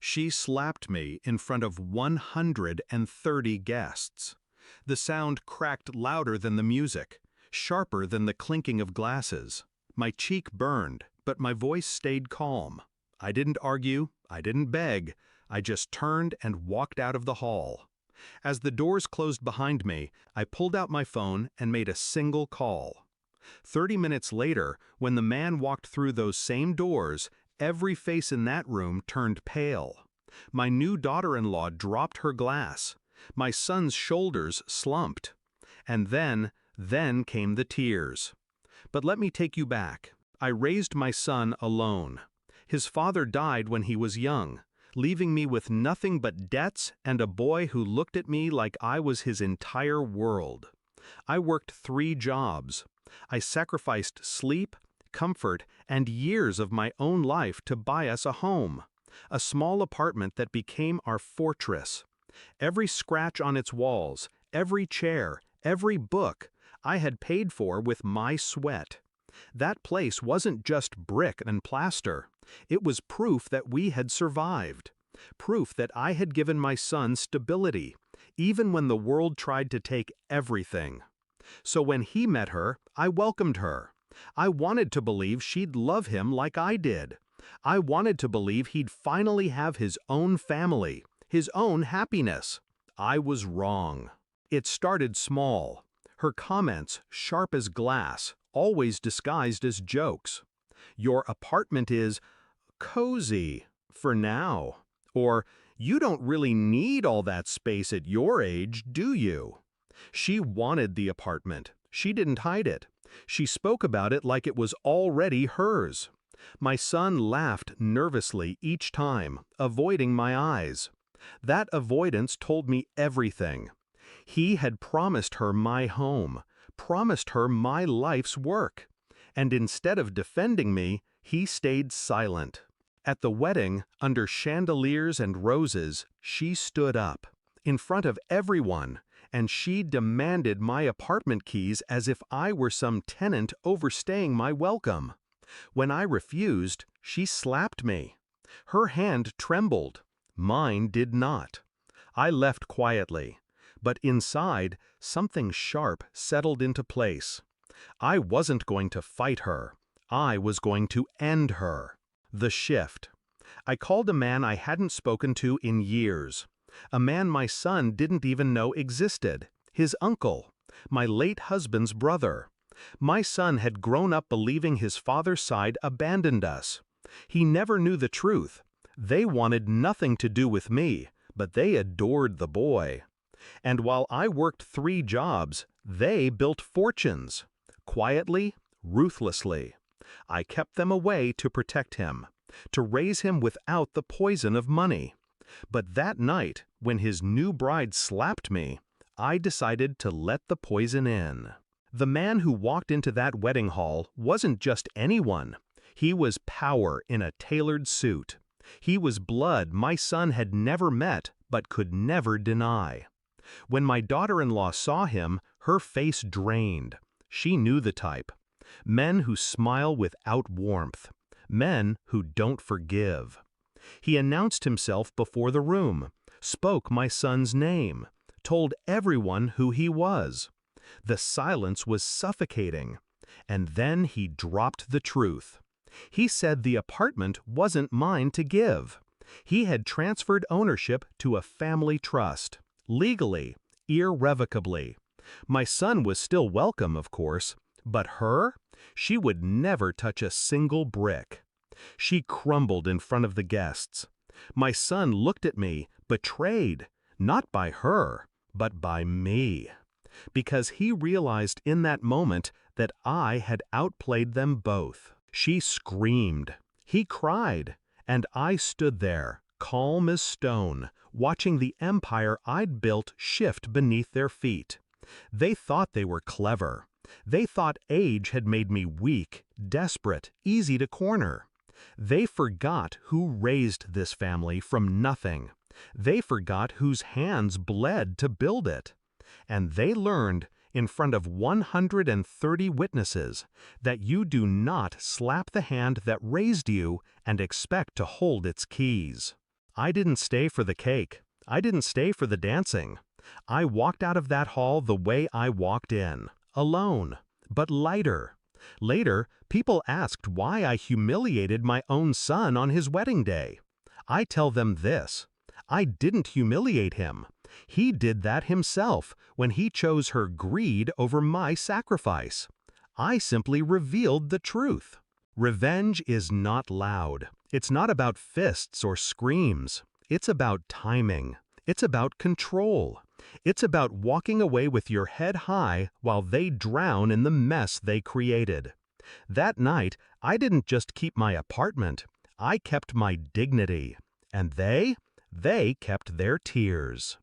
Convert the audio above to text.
She slapped me in front of 130 guests. The sound cracked louder than the music, sharper than the clinking of glasses. My cheek burned, but my voice stayed calm. I didn't argue, I didn't beg, I just turned and walked out of the hall. As the doors closed behind me, I pulled out my phone and made a single call. 30 minutes later, when the man walked through those same doors, every face in that room turned pale. My new daughter-in-law dropped her glass. My son's shoulders slumped. And then came the tears. But let me take you back. I raised my son alone. His father died when he was young, leaving me with nothing but debts and a boy who looked at me like I was his entire world. I worked 3 jobs. I sacrificed sleep, comfort, and years of my own life to buy us a home, a small apartment that became our fortress. Every scratch on its walls, every chair, every book, I had paid for with my sweat. That place wasn't just brick and plaster. It was proof that we had survived. Proof that I had given my son stability, even when the world tried to take everything. So when he met her, I welcomed her. I wanted to believe she'd love him like I did. I wanted to believe he'd finally have his own family, his own happiness. I was wrong. It started small. Her comments, sharp as glass, always disguised as jokes. Your apartment is cozy for now. Or, you don't really need all that space at your age, do you? She wanted the apartment. She didn't hide it. She spoke about it like it was already hers. My son laughed nervously each time, avoiding my eyes. That avoidance told me everything. He had promised her my home, promised her my life's work. And instead of defending me, he stayed silent. At the wedding, under chandeliers and roses, she stood up, in front of everyone, and she demanded my apartment keys as if I were some tenant overstaying my welcome. When I refused, she slapped me. Her hand trembled. Mine did not. I left quietly, but inside, something sharp settled into place. I wasn't going to fight her. I was going to end her. The shift. I called a man I hadn't spoken to in years. A man my son didn't even know existed. His uncle. My late husband's brother. My son had grown up believing his father's side abandoned us. He never knew the truth. They wanted nothing to do with me, but they adored the boy. And while I worked 3 jobs, they built fortunes. Quietly, ruthlessly. I kept them away to protect him, to raise him without the poison of money. But that night, when his new bride slapped me, I decided to let the poison in. The man who walked into that wedding hall wasn't just anyone. He was power in a tailored suit. He was blood my son had never met but could never deny. When my daughter-in-law saw him, her face drained. She knew the type. Men who smile without warmth. Men who don't forgive. He announced himself before the room, spoke my son's name, told everyone who he was. The silence was suffocating. And then he dropped the truth. He said the apartment wasn't mine to give. He had transferred ownership to a family trust, legally, irrevocably. My son was still welcome, of course, but her? She would never touch a single brick. She crumbled in front of the guests. My son looked at me, betrayed, not by her, but by me. Because he realized in that moment that I had outplayed them both. She screamed. He cried. And I stood there, calm as stone, watching the empire I'd built shift beneath their feet. They thought they were clever. They thought age had made me weak, desperate, easy to corner. They forgot who raised this family from nothing. They forgot whose hands bled to build it. And they learned, in front of 130 witnesses, that you do not slap the hand that raised you and expect to hold its keys. I didn't stay for the cake. I didn't stay for the dancing. I walked out of that hall the way I walked in, alone, but lighter. Later, people asked why I humiliated my own son on his wedding day. I tell them this: I didn't humiliate him. He did that himself when he chose her greed over my sacrifice. I simply revealed the truth. Revenge is not loud. It's not about fists or screams. It's about timing. It's about control. It's about walking away with your head high while they drown in the mess they created. That night, I didn't just keep my apartment. I kept my dignity. And they kept their tears.